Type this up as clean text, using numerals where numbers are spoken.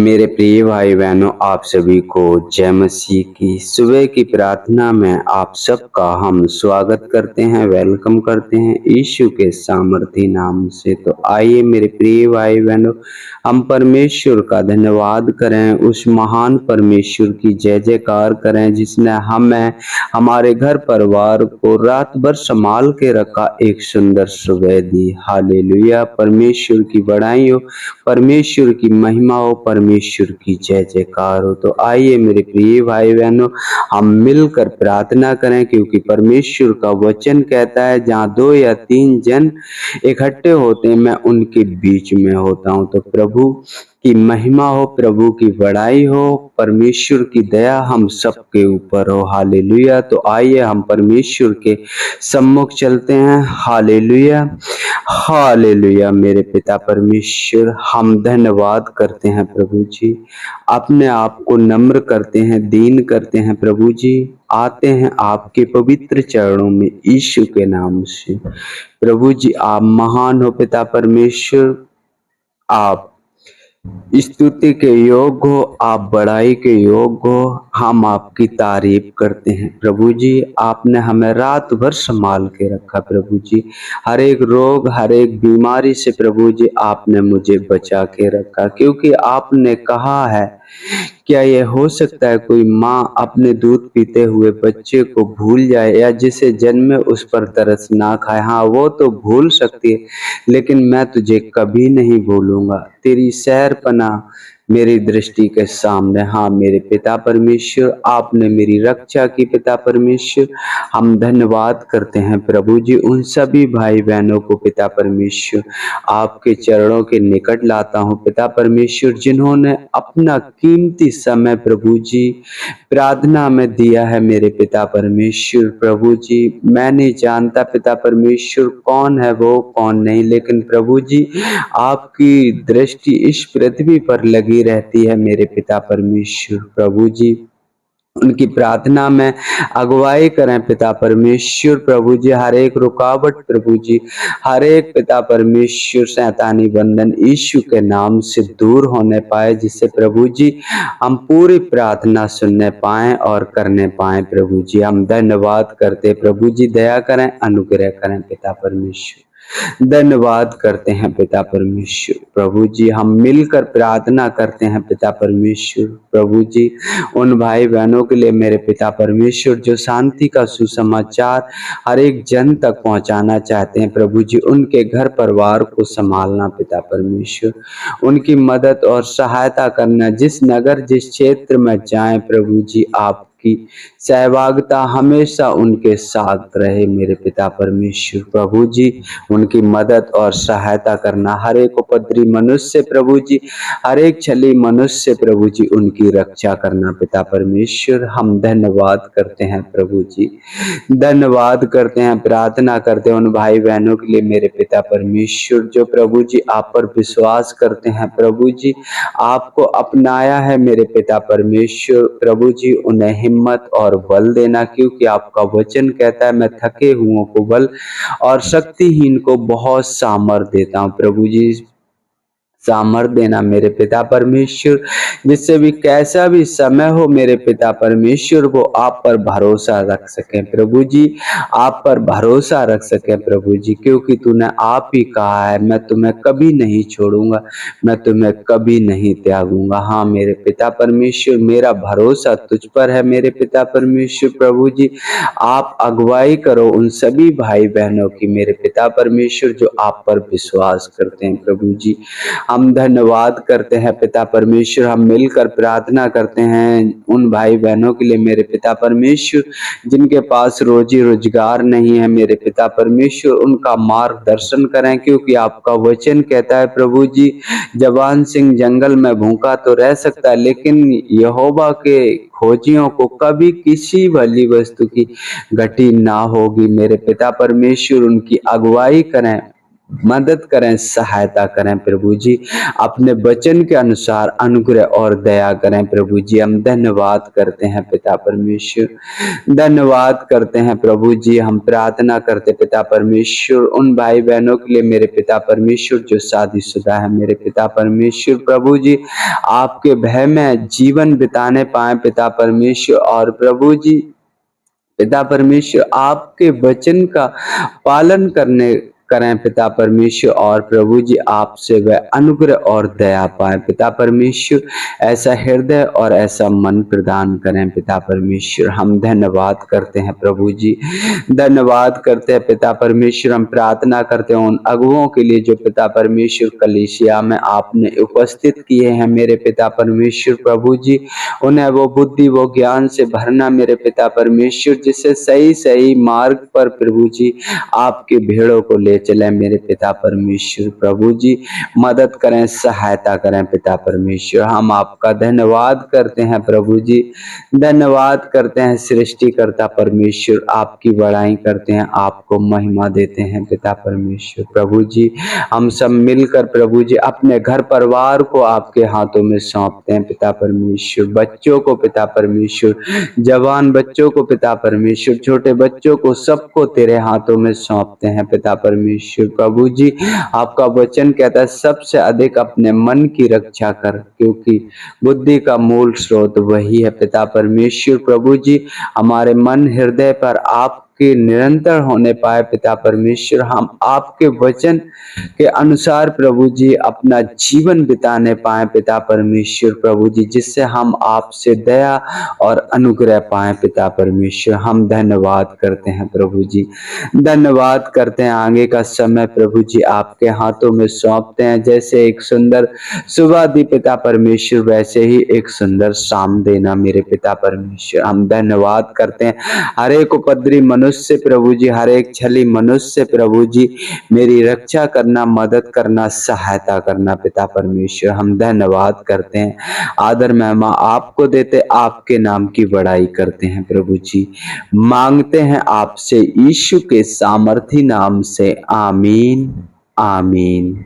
मेरे प्रिय भाई बहनों, आप सभी को जय मसीह की सुबह की प्रार्थना में आप सबका हम स्वागत करते हैं, वेलकम करते हैं यीशु के सामर्थी नाम से। तो आइए मेरे प्रिय भाई बहनों, हम परमेश्वर का धन्यवाद करें, उस महान परमेश्वर की जय जयकार करें जिसने हमें, हमारे घर परिवार को रात भर संभाल के रखा, एक सुंदर सुबह दी। हालेलुया, परमेश्वर की बड़ाई हो, परमेश्वर की महिमा हो, परमेश्वर की जय जयकार हो। तो आइए मेरे प्रिय भाई बहनों, हम मिलकर प्रार्थना करें, क्योंकि परमेश्वर का वचन कहता है जहाँ 2 या 3 जन इकट्ठे होते हैं, मैं उनके बीच में होता हूँ। तो प्रभु की महिमा हो, प्रभु की बड़ाई हो, परमेश्वर की दया हम सबके ऊपर हो। हालेलुया। तो आइए हम परमेश्वर के सम्मुख चलते हैं। Hallelujah, hallelujah. मेरे पिता परमेश्वर, हम धन्यवाद करते हैं प्रभु जी, अपने आप को नम्र करते हैं, दीन करते हैं प्रभु जी, आते हैं आपके पवित्र चरणों में यीशु के नाम से। प्रभु जी आप महान हो पिता परमेश्वर, आप स्तुति के योग्य हो, आप बड़ाई के योग्य हो, हम आपकी तारीफ करते हैं प्रभु जी। आपने हमें रात भर संभाल के रखा प्रभु जी, हर एक रोग, हर एक बीमारी से प्रभु जी आपने मुझे बचा के रखा, क्योंकि आपने कहा है, क्या यह हो सकता है कोई माँ अपने दूध पीते हुए बच्चे को भूल जाए, या जिसे जन्मे उस पर तरस ना खाए? हाँ, वो तो भूल सकती है, लेकिन मैं तुझे कभी नहीं भूलूंगा। तेरी सैरपना मेरी दृष्टि के सामने। हाँ मेरे पिता परमेश्वर, आपने मेरी रक्षा की पिता परमेश्वर। हम धन्यवाद करते हैं प्रभु जी, उन सभी भाई बहनों को पिता परमेश्वर आपके चरणों के निकट लाता हूँ पिता परमेश्वर, जिन्होंने अपना कीमती समय प्रभु जी प्रार्थना में दिया है मेरे पिता परमेश्वर। प्रभु जी मैं नहीं जानता पिता परमेश्वर कौन है वो, कौन नहीं, लेकिन प्रभु जी आपकी दृष्टि इस पृथ्वी पर लगी रहती है मेरे पिता परमेश्वर। प्रभु जी उनकी प्रार्थना में अगुवाई करें पिता परमेश्वर। प्रभु जी हर एक रुकावट प्रभु जी, हर एक पिता परमेश्वर शैतानी बंधन यीशु के नाम से दूर होने पाए, जिससे प्रभु जी हम पूरी प्रार्थना सुनने पाएं और करने पाएं। प्रभु जी हम धन्यवाद करते प्रभु जी, दया करें, अनुग्रह करें पिता परमेश्वर। धन्यवाद करते हैं पिता परमेश्वर। प्रभु जी हम मिलकर प्रार्थना करते हैं पिता परमेश्वर। प्रभु जी उन भाई बहनों के लिए मेरे पिता परमेश्वर जो शांति का सुसमाचार हर एक जन तक पहुंचाना चाहते हैं, प्रभु जी उनके घर परिवार को संभालना पिता परमेश्वर, उनकी मदद और सहायता करना, जिस नगर जिस क्षेत्र में जाएं प्रभु जी आपकी सहभागिता हमेशा उनके साथ रहे मेरे पिता परमेश्वर। प्रभु जी उनकी मदद और सहायता करना, हर एक उपद्रवी मनुष्य प्रभु जी, हर एक छली मनुष्य प्रभु जी उनकी रक्षा करना पिता परमेश्वर। हम धन्यवाद करते हैं प्रभु जी, धन्यवाद करते हैं, प्रार्थना करते हैं उन भाई बहनों के लिए मेरे पिता परमेश्वर जो प्रभु जी आप पर विश्वास करते हैं, प्रभु जी आपको अपनाया है मेरे पिता परमेश्वर। प्रभु जी उन्हें हिम्मत और बल देना, क्योंकि आपका वचन कहता है मैं थके हुओं को बल और शक्तिहीन को बहुत सामर्थ्य देता हूँ। प्रभु जी सामर्थ देना मेरे पिता परमेश्वर, जिससे भी कैसा भी समय हो मेरे पिता परमेश्वर वो आप पर भरोसा रख सके प्रभु जी, आप पर भरोसा रख सके प्रभु जी, क्योंकि तूने आप ही कहा है मैं तुम्हें कभी नहीं छोड़ूंगा, मैं तुम्हें कभी नहीं त्यागूंगा। हाँ मेरे पिता परमेश्वर मेरा भरोसा तुझ पर है मेरे पिता परमेश्वर। प्रभु जी आप अगुवाई करो उन सभी भाई बहनों की मेरे पिता परमेश्वर जो आप पर विश्वास करते हैं। प्रभु जी हम धन्यवाद करते हैं पिता परमेश्वर, हम मिलकर प्रार्थना करते हैं उन भाई बहनों के लिए मेरे पिता परमेश्वर जिनके पास रोजी रोजगार नहीं है मेरे पिता परमेश्वर, उनका मार्गदर्शन करें, क्योंकि आपका वचन कहता है प्रभु जी जवान सिंह जंगल में भूखा तो रह सकता है, लेकिन यहोवा के खोजियों को कभी किसी भली वस्तु की घटी ना होगी मेरे पिता परमेश्वर। उनकी अगुवाई करें मदद करें, सहायता करें प्रभु जी। अपने वचन के अनुसार अनुग्रह और दया करें प्रभु जी। हम धन्यवाद करते हैं पिता परमेश्वर, धन्यवाद करते हैं प्रभु जी। हम प्रार्थना करते पिता परमेश्वर उन भाई बहनों के लिए मेरे पिता परमेश्वर जो शादीशुदा है मेरे पिता परमेश्वर प्रभु जी, आपके भय में जीवन बिताने पाए पिता परमेश्वर। और प्रभु जी पिता परमेश्वर आपके वचन का पालन करने करें पिता परमेश्वर। और प्रभु जी आपसे वह अनुग्रह और दया पाए पिता परमेश्वर। ऐसा हृदय और ऐसा मन प्रदान करें पिता परमेश्वर। हम धन्यवाद करते हैं प्रभु जी, धन्यवाद करते हैं पिता परमेश्वर। हम प्रार्थना करते हैं उन अगुओं के लिए जो पिता परमेश्वर कलीसिया में आपने उपस्थित किए हैं मेरे पिता परमेश्वर प्रभु जी। उन्हें वो बुद्धि वो ज्ञान से भरना मेरे पिता परमेश्वर, जिससे सही सही मार्ग पर प्रभु जी आपकी भेड़ों को ले चले मेरे पिता परमेश्वर प्रभु जी। मदद करें, सहायता करें पिता परमेश्वर। हम आपका धन्यवाद करते हैं प्रभु जी, धन्यवाद करते हैं सृष्टिकर्ता परमेश्वर। आपकी बड़ाई करते हैं, आपको महिमा देते हैं पिता परमेश्वर प्रभु जी। हम सब मिलकर प्रभु जी अपने घर परिवार को आपके हाथों में सौंपते हैं पिता परमेश्वर। बच्चों को पिता परमेश्वर, जवान बच्चों को पिता परमेश्वर, छोटे बच्चों को, सबको तेरे हाथों में सौंपते हैं पिता परमेश्वर प्रभु जी। आपका वचन कहता है सबसे अधिक अपने मन की रक्षा कर, क्योंकि बुद्धि का मूल स्रोत वही है पिता परमेश्वर प्रभु जी। हमारे मन हृदय पर आपके निरंतर होने पाए पिता परमेश्वर। हम आपके वचन के अनुसार प्रभु जी अपना जीवन बिताने पाए पिता परमेश्वर प्रभु जी, जिससे हम आपसे दया और अनुग्रह पाए पिता परमेश्वर। हम धन्यवाद करते हैं प्रभु जी, धन्यवाद करते हैं। आगे का समय प्रभु जी आपके हाथों में सौंपते हैं। जैसे एक सुंदर सुबह दी पिता परमेश्वर, वैसे ही एक सुंदर शाम देना मेरे पिता परमेश्वर। हम धन्यवाद करते हैं हर एक उपद्रवी मनुष्य प्रभु जी, हर एक छली मनुष्य प्रभु जी मेरी रक्षा करना, मदद करना, सहायता करना पिता परमेश्वर। हम धन्यवाद करते हैं, आदर महिमा आपको देते, आपके नाम की बड़ाई करते हैं प्रभु जी। मांगते हैं आपसे यीशु के सामर्थी नाम से, आमीन आमीन।